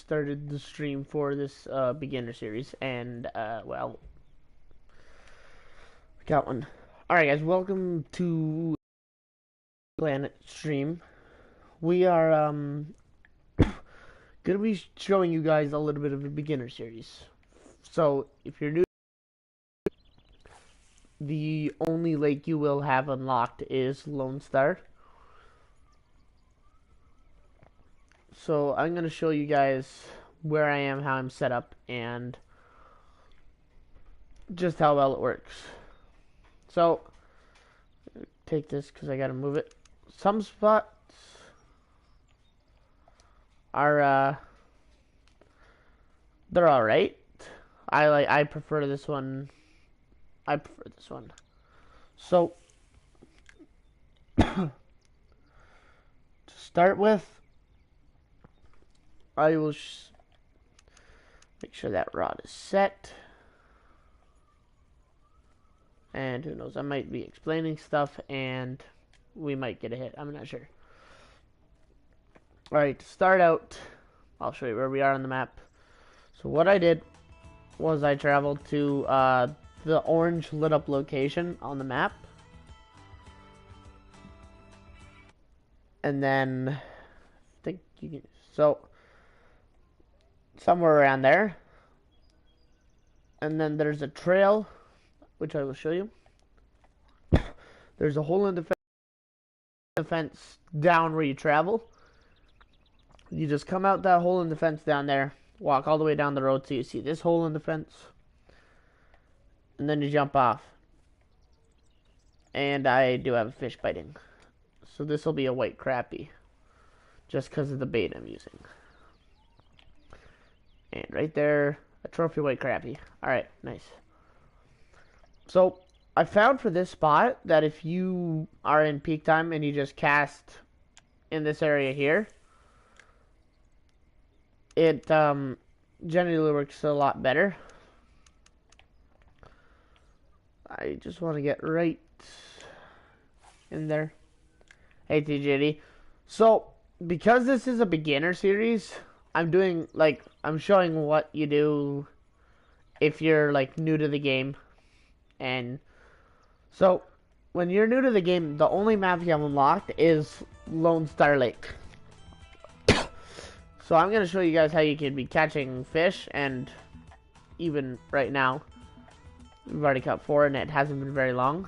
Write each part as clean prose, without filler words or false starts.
started the stream for this beginner series, and well, we got one. Alright guys, welcome to Planet Stream. We are gonna be showing you guys a little bit of a beginner series. So if you're new, the only lake you will have unlocked is Lone Star. So I'm gonna show you guys where I am, how I'm set up, and just how well it works. So take this because I gotta move it. Some spots are they're all right. I prefer this one. I prefer this one. So to start with, I will make sure that rod is set. And who knows, I might be explaining stuff and we might get a hit. I'm not sure. Alright, to start out, I'll show you where we are on the map. So what I did was I traveled to the orange lit up location on the map. And then, I think you can, so, somewhere around there. And then there's a trail, which I will show you. There's a hole in the fence down where you travel. You just come out that hole in the fence down there, walk all the way down the road so you see this hole in the fence, and then you jump off. And I do have a fish biting. So this will be a white crappie, just because of the bait I'm using. And right there, a trophy white crappie. Alright, nice. So, I found for this spot that if you are in peak time and you just cast in this area here, it generally works a lot better. I just want to get right in there. Hey TJD. So, because this is a beginner series, I'm showing what you do if you're like new to the game. And so, when you're new to the game, the only map you have unlocked is Lone Star Lake. So I'm going to show you guys how you can be catching fish, and even right now, we've already caught 4 and it hasn't been very long.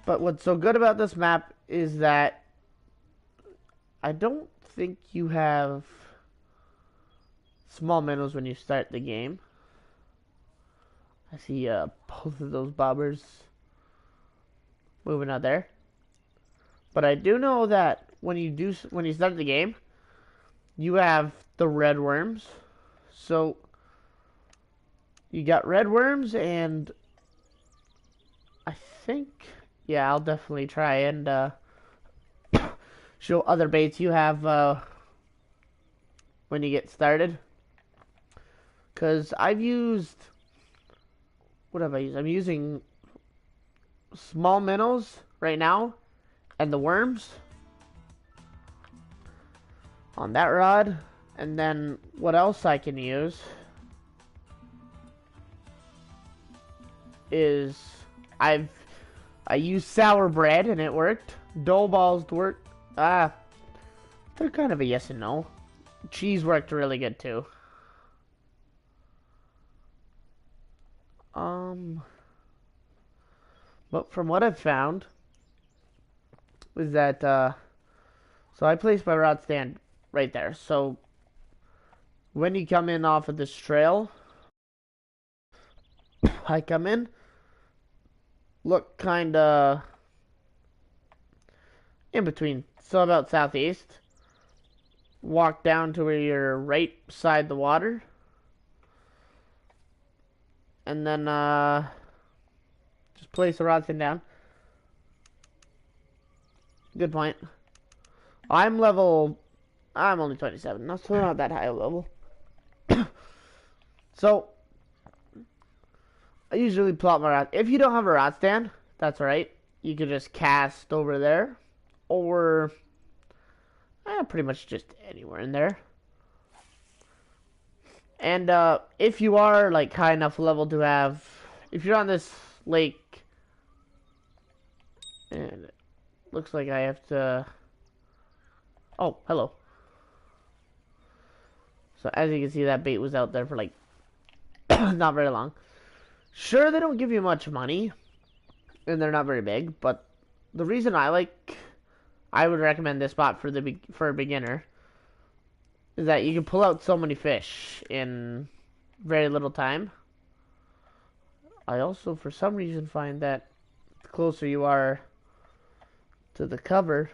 But what's so good about this map is that I don't think you have small minnows when you start the game. I see both of those bobbers moving out there. But I do know that when you start the game, you have the red worms. So you got red worms, and I think, yeah, I'll definitely try and show other baits you have when you get started. Because I've used, what have I used? I'm using small minnows right now and the worms on that rod. And then what else I can use is I used sour bread and it worked. Dough balls worked. They're kind of a yes and no. Cheese worked really good too. But from what I've found is that so I placed my rod stand right there. So when you come in off of this trail, I come in, look kinda in between, so about southeast, walk down to where you're right beside the water, and then just place the rod stand down. Good point. I'm only 27, so not that high a level. So I usually plot my rod. If you don't have a rod stand, that's right. You could just cast over there, or pretty much just anywhere in there. And if you are like high enough level to have, if you're on this lake, and it looks like I have to. Oh, hello. So as you can see, that bait was out there for like not very long. Sure, they don't give you much money, and they're not very big. But the reason I would recommend this spot for a beginner is that you can pull out so many fish in very little time. I also, for some reason, find that the closer you are to the cover,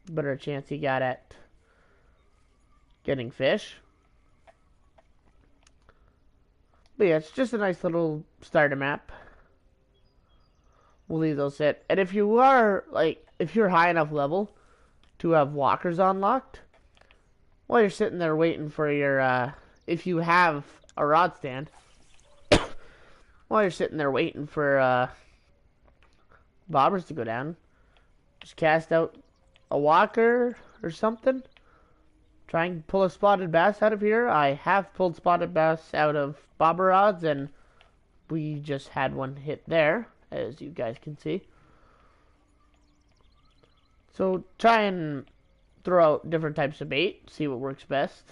the better chance you got at getting fish. But yeah, it's just a nice little starter map. We'll leave those sit. And if you are, if you're high enough level to have walkers unlocked, while you're sitting there waiting for your, if you have a rod stand, while you're sitting there waiting for, bobbers to go down, just cast out a walker or something. Try and pull a spotted bass out of here. I have pulled spotted bass out of bobber rods, and we just had one hit there, as you guys can see. So try and throw out different types of bait, see what works best.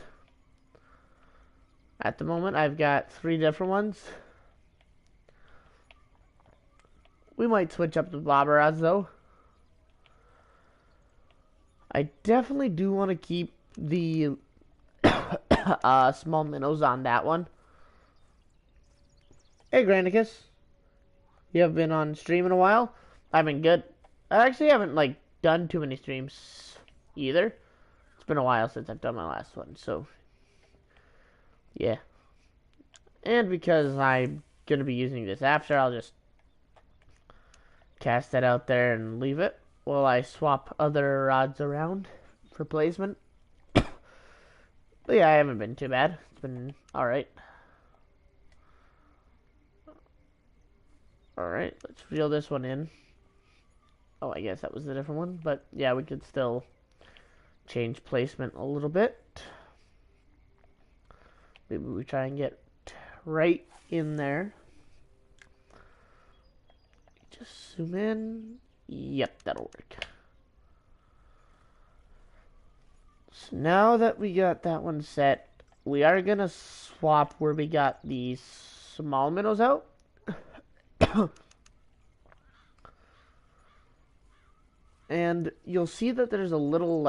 At the moment, I've got 3 different ones. We might switch up the bobber rods, though. I definitely do want to keep the small minnows on that one. Hey, Granicus. You haven't been on stream in a while? I've been good. I actually haven't, done too many streams either. It's been a while since I've done my last one, so yeah. And because I'm going to be using this after, I'll just cast that out there and leave it while I swap other rods around for placement. But yeah, I haven't been too bad. It's been alright. Alright, let's reel this one in. Oh, I guess that was a different one. But yeah, we could still change placement a little bit. Maybe we try and get right in there. Just zoom in. Yep, that'll work. So now that we got that one set, we are going to swap where we got these small minnows out. And you'll see that there's a little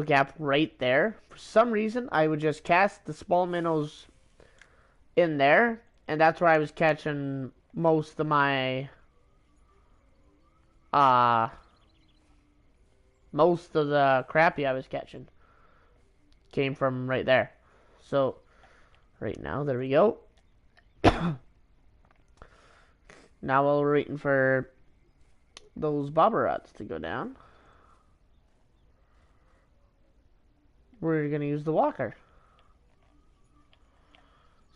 gap right there. For some reason, I would just cast the small minnows in there, and that's where I was catching most of my most of the crappie I was catching came from right there. So right now, there we go. Now while we're waiting for those bobber rods to go down, we're going to use the walker.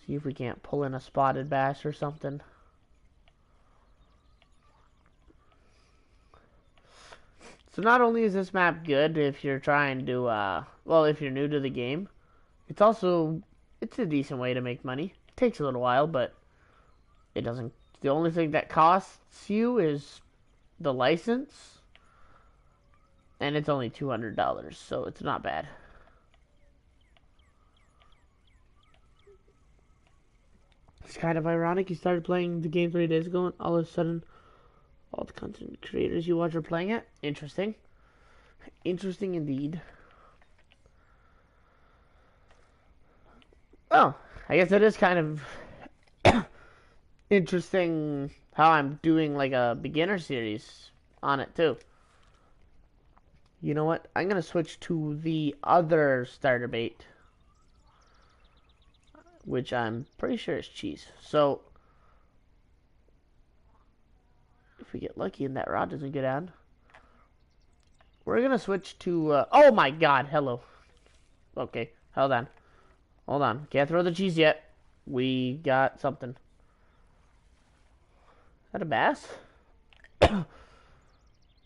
See if we can't pull in a spotted bass or something. So not only is this map good if you're trying to, well, if you're new to the game, it's a decent way to make money. It takes a little while, but it doesn't. The only thing that costs you is the license, and it's only $200, so it's not bad. It's kind of ironic. You started playing the game 3 days ago, and all of a sudden, all the content creators you watch are playing it. Interesting. Interesting indeed. Oh, I guess it is kind of interesting how I'm doing a beginner series on it too. You know what? I'm going to switch to the other starter bait, which I'm pretty sure is cheese. So if we get lucky and that rod doesn't get on, we're going to switch to, oh my god, hello. Okay, hold on. Hold on. Can't throw the cheese yet. We got something. Is that a bass?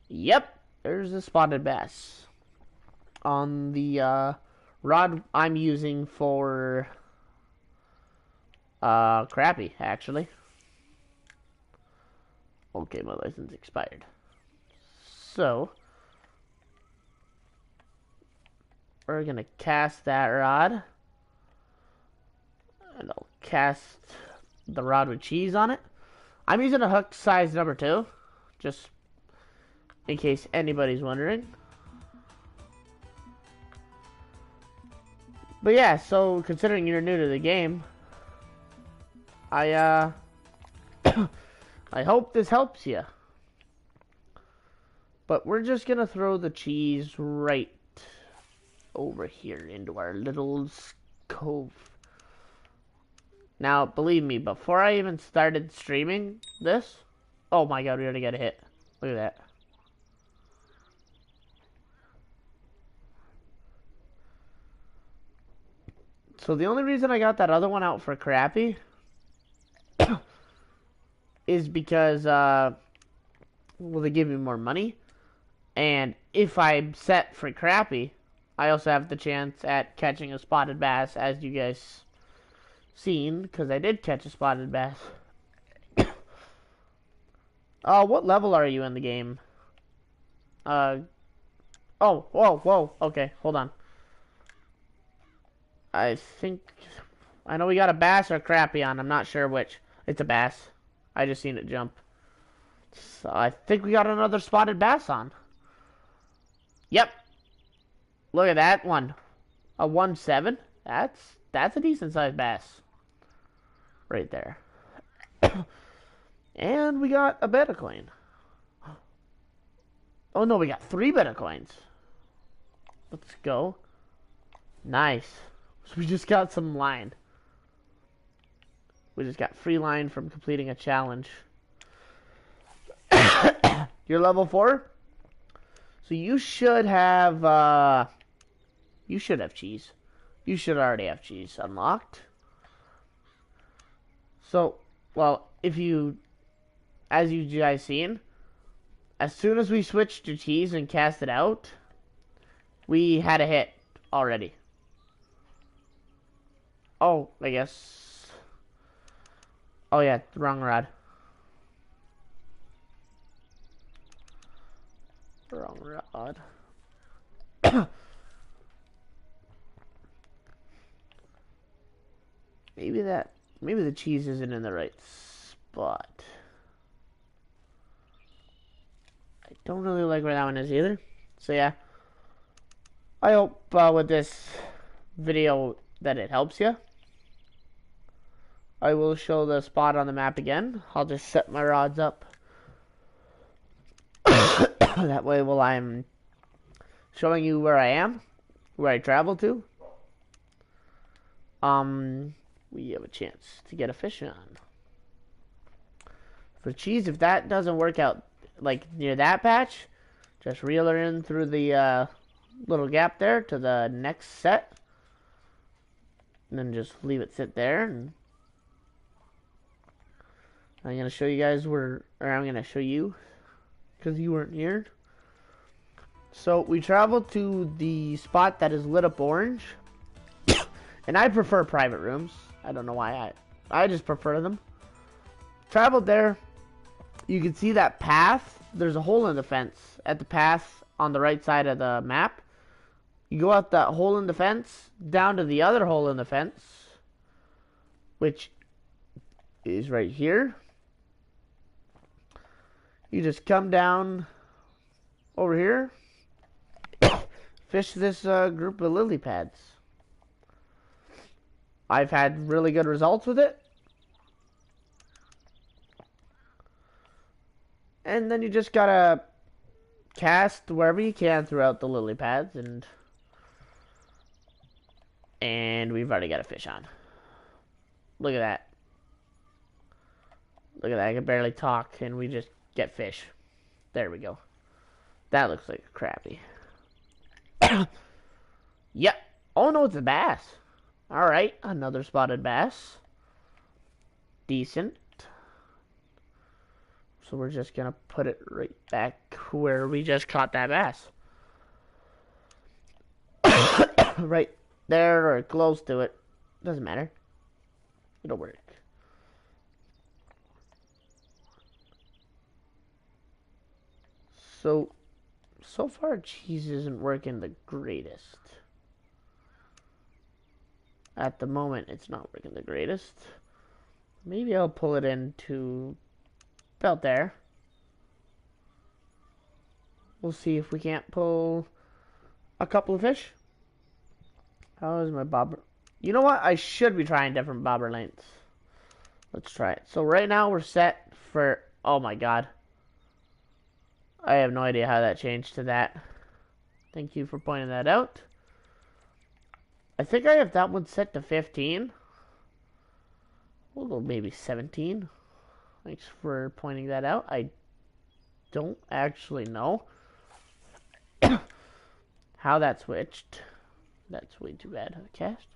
Yep, there's a spotted bass. on the rod I'm using for Crappie, actually. Okay, my license expired. So we're gonna cast that rod. And I'll cast the rod with cheese on it. I'm using a hook size number 2, just in case anybody's wondering. But yeah, so considering you're new to the game, I I hope this helps you. But we're just gonna throw the cheese right over here into our little cove. Now, believe me, before I even started streaming this, oh my god, we already got a hit. Look at that. So the only reason I got that other one out for Crappie is because, well, they give me more money. And if I'm set for Crappie, I also have the chance at catching a spotted bass, as you guys seen, because I did catch a spotted bass. What level are you in the game? Oh, whoa, okay, hold on. I know we got a bass or a Crappie on, I'm not sure which. It's a bass. I just seen it jump. So I think we got another spotted bass on. Yep. Look at that one. A 1.7. That's a decent sized bass. Right there. And we got a betta coin. Oh no, we got 3 betta coins. Let's go. Nice. So we just got some line. We just got free line from completing a challenge. You're level 4? So you should have cheese. You should already have cheese unlocked. So, well, as you guys seen, as soon as we switched to cheese and cast it out, we had a hit already. Oh, I guess. Oh yeah, wrong rod. Wrong rod. Maybe the cheese isn't in the right spot. I don't really like where that one is either. So yeah, I hope with this video that it helps you. I will show the spot on the map again. I'll just set my rods up. That way, while I'm showing you where I am, where I travel to, we have a chance to get a fish on. For cheese, if that doesn't work out, like near that patch, just reel her in through the little gap there to the next set, and then just leave it sit there. And I'm gonna show you guys I'm gonna show you, because you weren't here. So we traveled to the spot that is lit up orange, and I prefer private rooms. I don't know why, I just prefer them. Traveled there. You can see that path. There's a hole in the fence at the path on the right side of the map. You go out that hole in the fence, down to the other hole in the fence, which is right here. You just come down over here, fish this group of lily pads. I've had really good results with it. And then you just gotta cast wherever you can throughout the lily pads, and we've already got a fish on. Look at that. Look at that, I can barely talk and we just get fish. There we go. That looks like a crappie. Yep. Oh no, it's a bass. Alright, another spotted bass. Decent. So we're just gonna put it right back where we just caught that bass. right there or close to it. Doesn't matter. It'll work. So far cheese isn't working the greatest. At the moment, it's not working the greatest. Maybe I'll pull it into about there. We'll see if we can't pull a couple of fish. How is my bobber? You know what? I should be trying different bobber lengths. Let's try it. So right now we're set for... Oh my god. I have no idea how that changed to that. Thank you for pointing that out. I think I have that one set to 15. We'll go maybe 17. Thanks for pointing that out. I don't actually know how that switched. That's way too bad. Cast.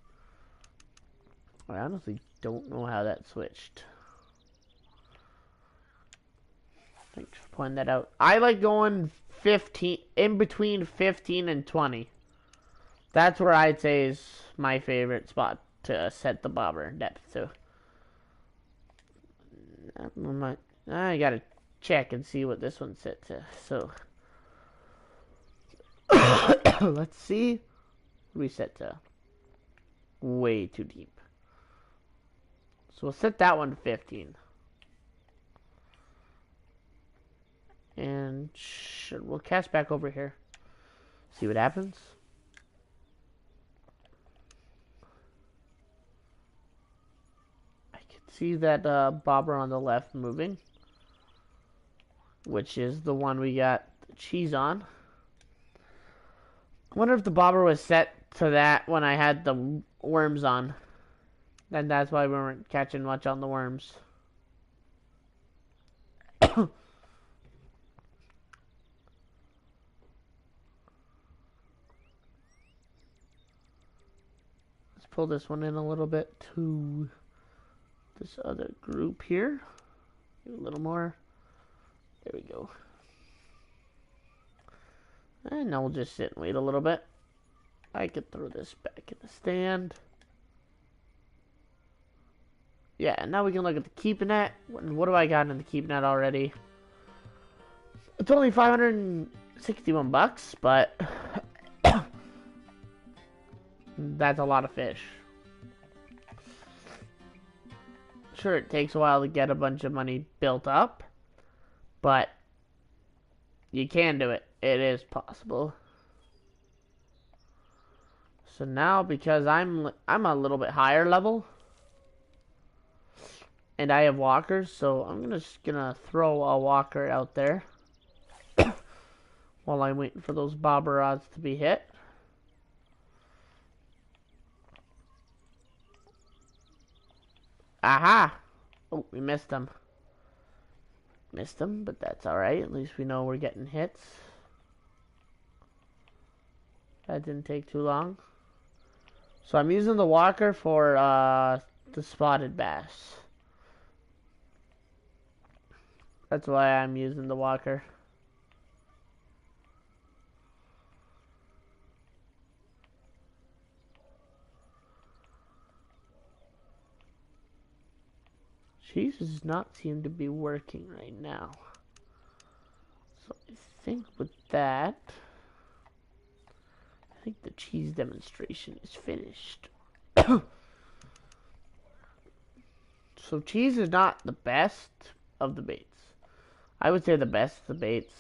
I honestly don't know how that switched. Thanks for pointing that out. I like going 15, in between 15 and 20. That's where I'd say is my favorite spot to set the bobber depth to. I gotta check and see what this one's set to. So let's see. We set to way too deep. So we'll set that one to 15. And sure, we'll cast back over here. See what happens. I can see that bobber on the left moving, which is the one we got the cheese on. I wonder if the bobber was set to that when I had the worms on. And that's why we weren't catching much on the worms. Let's pull this one in a little bit to this other group here. Give it a little more. There we go. And now we'll just sit and wait a little bit. I could throw this back in the stand. Yeah, and now we can look at the keep net. What do I got in the keep net already? It's only 561 bucks, but that's a lot of fish. Sure, it takes a while to get a bunch of money built up, but you can do it. It is possible. So now, because I'm a little bit higher level, and I have walkers, so I'm just gonna throw a walker out there while I'm waiting for those bobber rods to be hit. Aha! Oh, we missed them. Missed them, but that's alright. At least we know we're getting hits. That didn't take too long. So I'm using the walker for the spotted bass. That's why I'm using the walker. Cheese does not seem to be working right now. So I think with that, I think the cheese demonstration is finished. So cheese is not the best of the baits. I would say the best of the baits.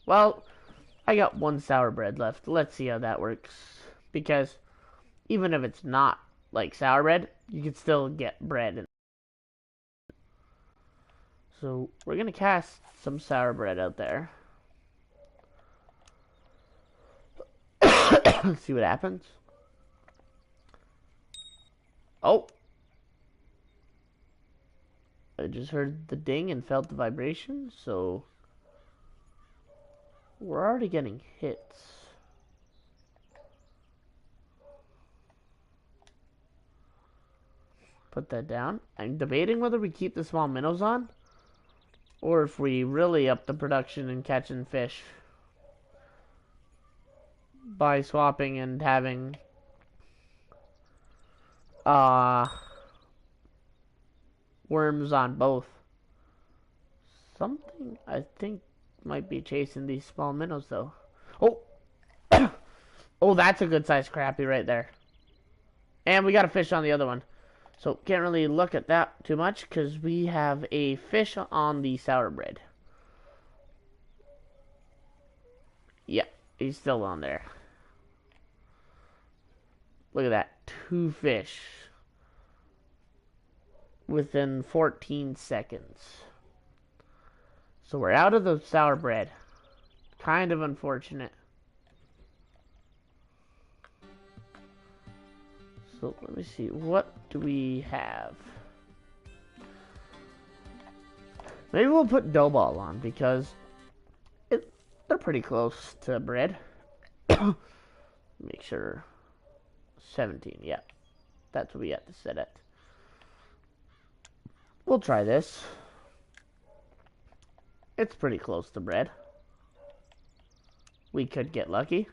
Well, I got one sour bread left. Let's see how that works. Because even if it's not like sour bread, you can still get bread in. So we're going to cast some sour bread out there. Let's see what happens. Oh! I just heard the ding and felt the vibration, so we're already getting hits. Put that down. I'm debating whether we keep the small minnows on or if we really up the production and catching fish. by swapping and having uh worms on both. Something I think might be chasing these small minnows though. Oh, oh, that's a good sized crappie right there. And we got a fish on the other one. So can't really look at that too much because we have a fish on the sour bread. Yeah, he's still on there. Look at that. 2 fish within 14 seconds. So we're out of the sour bread. Kind of unfortunate. So let me see. What do we have? Maybe we'll put dough ball on because they're pretty close to bread. Make sure 17. Yeah, that's what we have to set it. We'll try this. It's pretty close to bread. We could get lucky.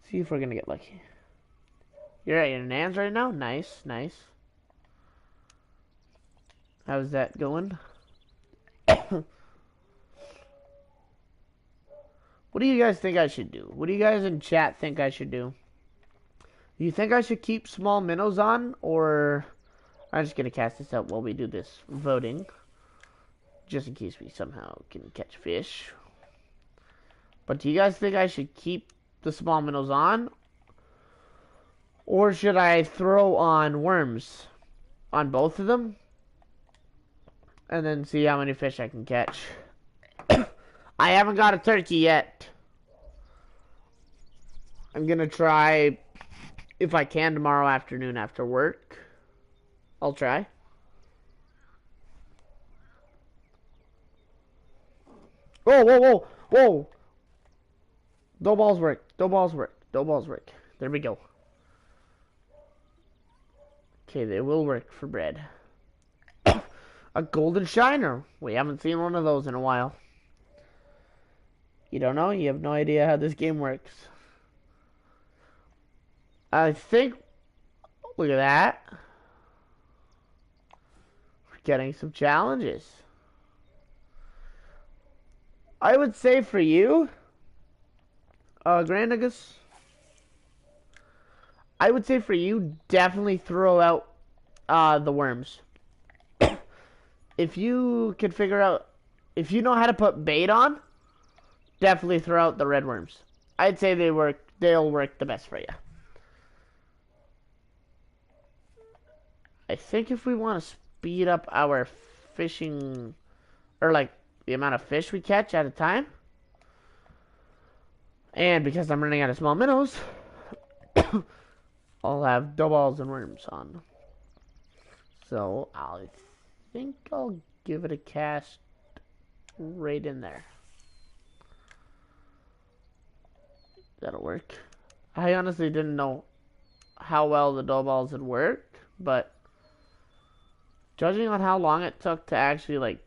See if we're gonna get lucky. You're at your nans right now? Nice, nice. How's that going? What do you guys think I should do? What do you guys in chat think I should do? Do you think I should keep small minnows on, or I'm just gonna cast this out while we do this voting, just in case we somehow can catch fish. But do you guys think I should keep the small minnows on, or should I throw on worms on both of them and then see how many fish I can catch? I haven't got a turkey yet. I'm gonna try if I can tomorrow afternoon after work. I'll try. Whoa, whoa, whoa, whoa. Dough balls work. Dough balls work. Dough balls work. There we go. Okay, they will work for bread. A golden shiner. We haven't seen one of those in a while. You don't know? You have no idea how this game works. I think... Look at that. We're getting some challenges. I would say for you, Grandagus, I would say for you, definitely throw out the worms. If you can figure out, if you know how to put bait on, definitely throw out the red worms. I'd say they'll work the best for you. I think if we want to speed up our fishing, or like the amount of fish we catch at a time, and because I'm running out of small minnows, I'll have dough balls and worms on. So I think I'll give it a cast right in there. That'll work. I honestly didn't know how well the dough balls would work, but judging on how long it took to actually like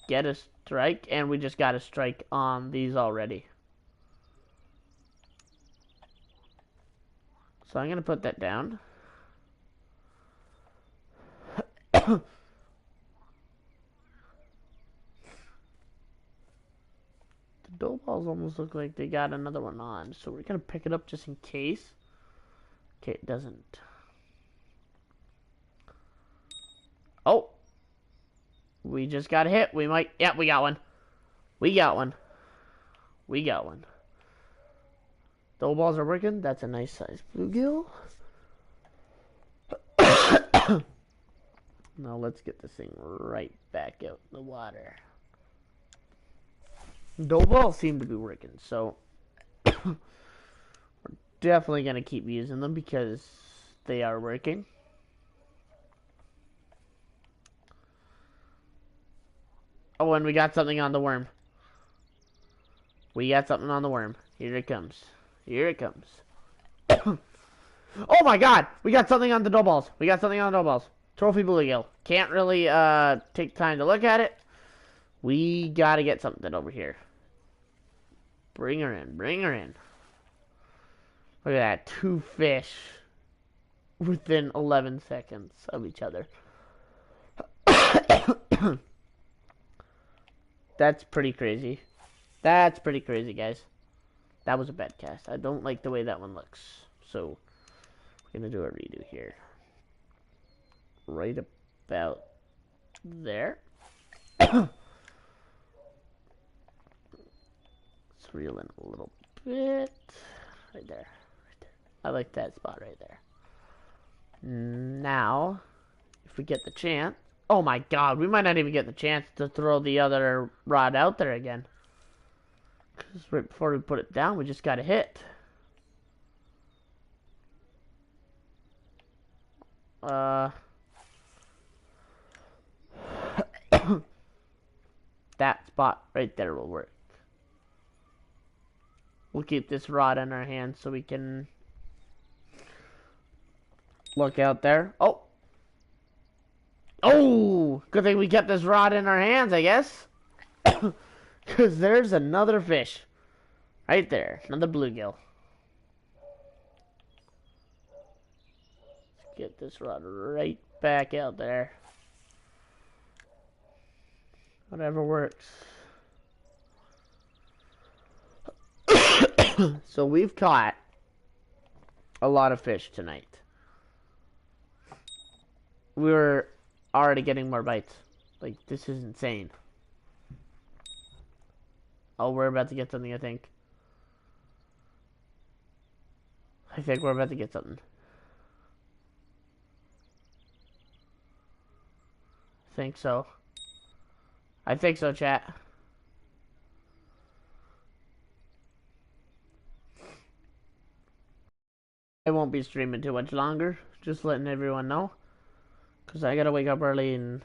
get a strike, and we just got a strike on these already. So I'm gonna put that down. The dough balls almost look like they got another one on, so we're gonna pick it up just in case. Okay, it doesn't. Oh, we just got a hit. We might. Yeah, we got one. We got one. We got one. Dough balls are working. That's a nice size bluegill. Now let's get this thing right back out in the water. Dough balls seem to be working, so we're definitely going to keep using them because they are working. Oh, and we got something on the worm. We got something on the worm. Here it comes. Here it comes. Oh my god! We got something on the dough balls. We got something on the dough balls. Trophy bluegill. Can't really take time to look at it. We gotta get something over here. Bring her in. Bring her in. Look at that. 2 fish within 11 seconds of each other. That's pretty crazy. That's pretty crazy, guys. That was a bad cast. I don't like the way that one looks. So, we're going to do a redo here. Right about there. Let's reel in a little bit. Right there. Right there. I like that spot right there. Now, if we get the chance... Oh my god, we might not even get the chance to throw the other rod out there again. Because right before we put it down, we just got a hit. That spot right there will work. We'll keep this rod in our hand so we can look out there. Oh! Oh! Good thing we kept this rod in our hands, I guess. Because there's another fish. Right there. Another bluegill. Let's get this rod right back out there. Whatever works. So we've caught a lot of fish tonight. We're already getting more bites. Like, this is insane. Oh, we're about to get something, I think. I think we're about to get something. I think so. I think so, chat. I won't be streaming too much longer. Just letting everyone know. Because I gotta wake up early and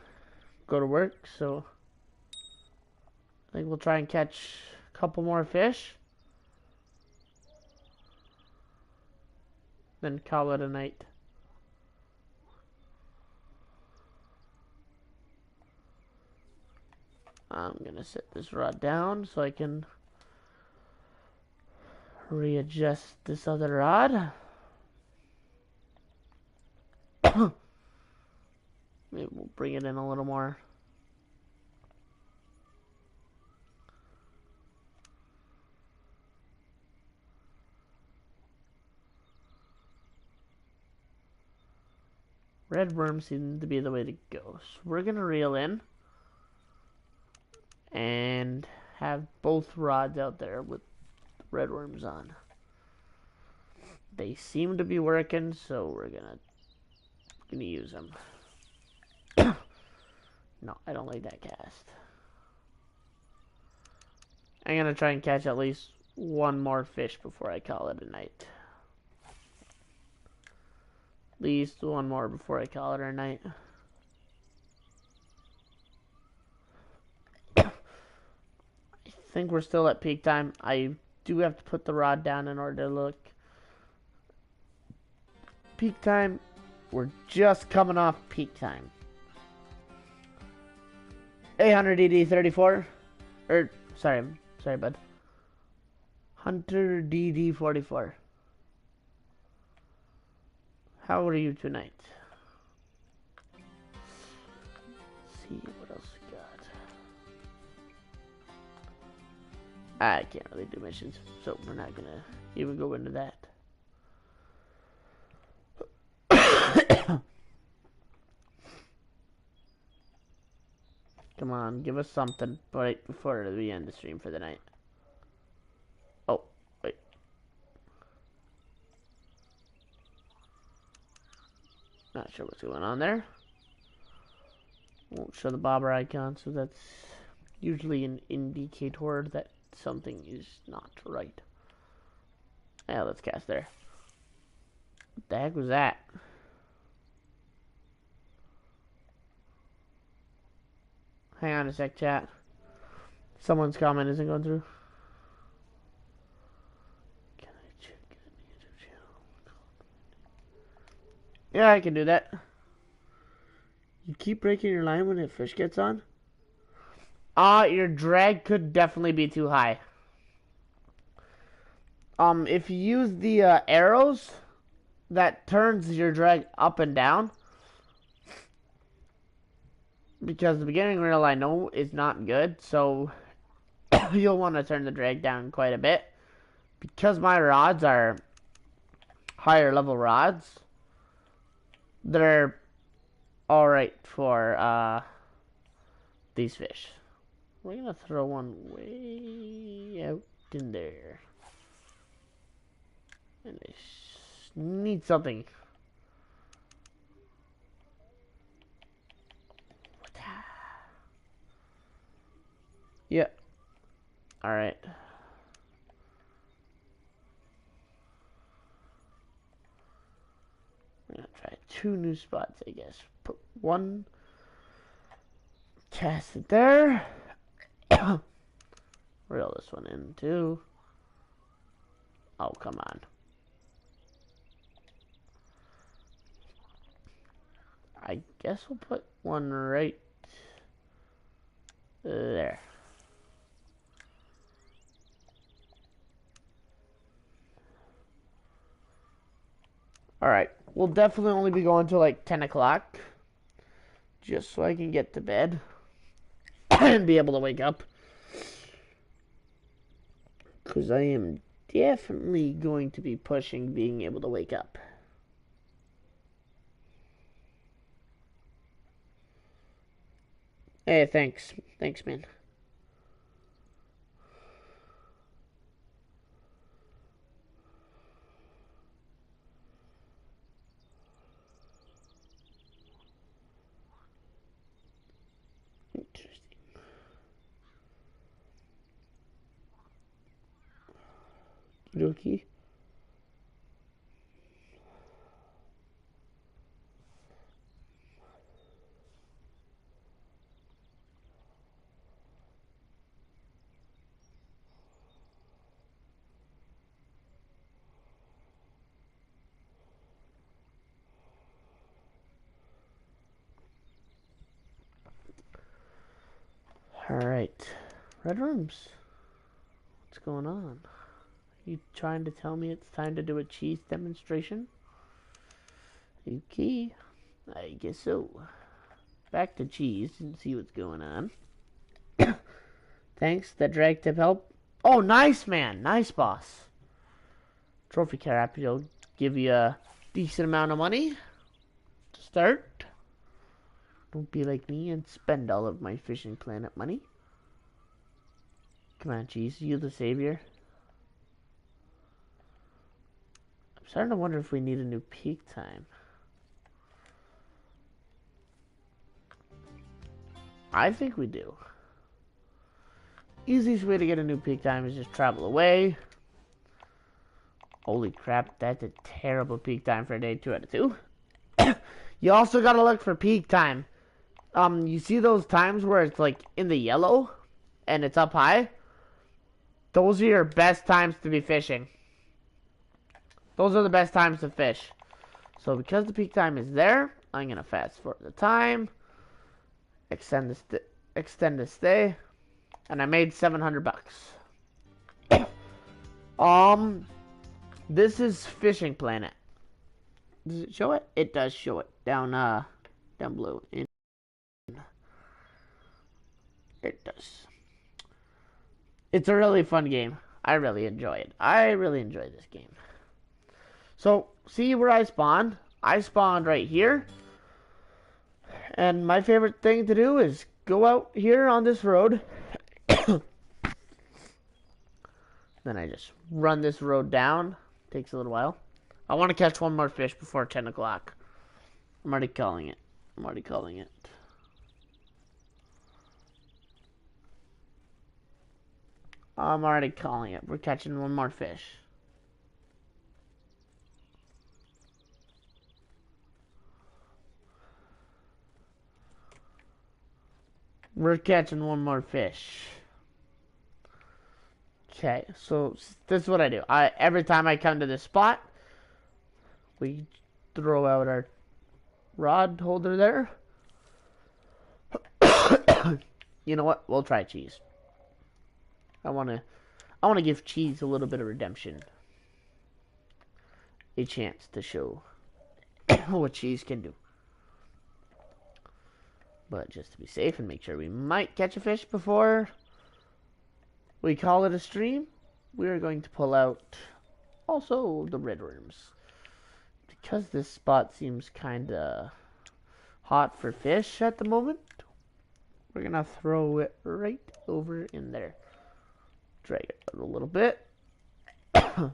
go to work, so... I think we'll try and catch a couple more fish. Then call it a night. I'm gonna set this rod down so I can readjust this other rod. Maybe we'll bring it in a little more. Red worm seems to be the way to go. So we're gonna reel in and have both rods out there with red worms on. They seem to be working, so we're gonna use them. No, I don't like that cast. I'm gonna try and catch at least one more fish before I call it a night. At least one more before I call it a night. I think we're still at peak time. I do have to put the rod down in order to look. Peak time. We're just coming off peak time. 800 DD34. Sorry, bud. Hunter DD44. How are you tonight? Let's see what else we got. I can't really do missions, so we're not gonna even go into that. Come on, give us something right before we end the stream for the night. Oh, wait. Not sure what's going on there. Won't show the bobber icon, so that's usually an indicator that something is not right. Yeah, let's cast there. What the heck was that? Hang on a sec, chat. Someone's comment isn't going through. Can I check the YouTube channel? Yeah, I can do that. You keep breaking your line when a fish gets on? Your drag could definitely be too high. If you use the arrows, that turns your drag up and down. Because the beginning reel I know is not good, so you'll want to turn the drag down quite a bit. Because my rods are higher level rods, they're alright for these fish. We're gonna throw one way out in there. And I need something. Yeah. Alright. We're gonna try 2 new spots, I guess. Put one, cast it there. Reel this one in too. Oh, come on. I guess we'll put one right there. Alright, we'll definitely only be going till like 10 o'clock. Just so I can get to bed. And be able to wake up. Because I am definitely going to be pushing being able to wake up. Hey, thanks. Thanks, man. Interesting. Okey-dokey. Alright. Red rooms. What's going on? You trying to tell me it's time to do a cheese demonstration? Okay. I guess so. Back to cheese and see what's going on. Thanks. That drag tip help. Oh, nice, man. Nice, boss. Trophy Crappie will give you a decent amount of money to start. Don't be like me and spend all of my Fishing Planet money. Come on, cheese. You the savior. I'm starting to wonder if we need a new peak time. I think we do. Easiest way to get a new peak time is just travel away. Holy crap, that's a terrible peak time for a day 2 out of 2. You also gotta look for peak time. You see those times where it's like in the yellow and it's up high? Those are your best times to be fishing. Those are the best times to fish. So because the peak time is there, I'm gonna fast forward the time, extend the stay, and I made $700. This is Fishing Planet. Does it show it? It does show it down below. It does. It's a really fun game. I really enjoy it. I really enjoy this game. So, see where I spawned? I spawned right here. And my favorite thing to do is go out here on this road. Then I just run this road down. Takes a little while. I want to catch one more fish before 10 o'clock. I'm already calling it. I'm already calling it. I'm already calling it. We're catching one more fish. We're catching one more fish. Okay, so this is what I do. Every time I come to this spot, we throw out our rod holder there. You know what? We'll try cheese. I wanna give cheese a little bit of redemption. a chance to show what cheese can do. But just to be safe and make sure we might catch a fish before we call it a stream, we are going to pull out also the red worms. Because this spot seems kind of hot for fish at the moment, we're going to throw it right over in there. Drag it out a little bit. Alright,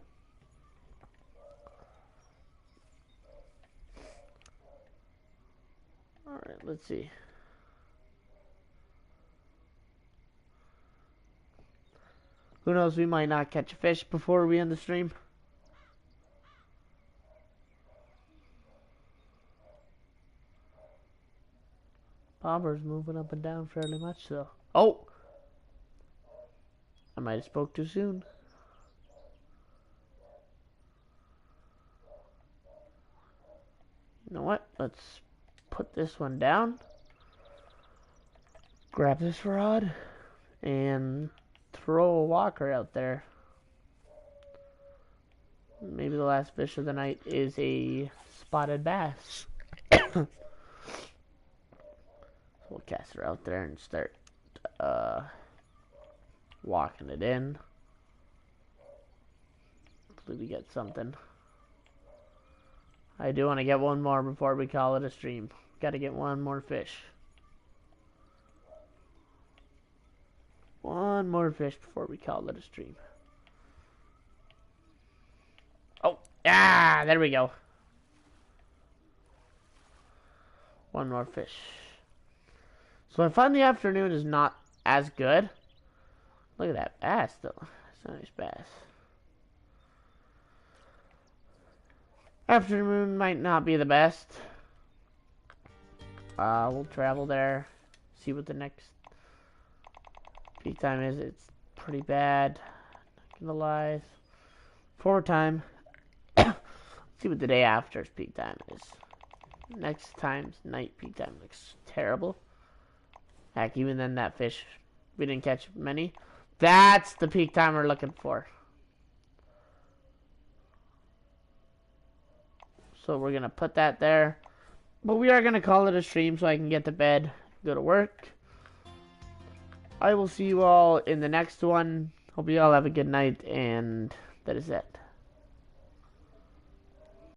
let's see. Who knows, we might not catch a fish before we end the stream. Bobber's moving up and down fairly much, so. Oh! I might have spoke too soon. You know what? Let's put this one down. Grab this rod. And throw a walker out there. Maybe the last fish of the night is a spotted bass. So we'll cast her out there and start walking it in. Hopefully we get something. I do want to get one more before we call it a stream. Gotta get one more fish. One more fish before we call it a stream. Oh, ah, there we go. One more fish. So I find the afternoon is not as good. Look at that bass, though. That's a nice bass. Afternoon might not be the best. We'll travel there. See what the next peak time is. It's pretty bad. Not gonna lie. Forward time. See what the day after's peak time is. Next time's night peak time looks terrible. Heck, even then that fish, we didn't catch many. That's the peak time we're looking for. So we're going to put that there. But we are going to call it a stream so I can get to bed, go to work. I will see you all in the next one. Hope you all have a good night, and that is it.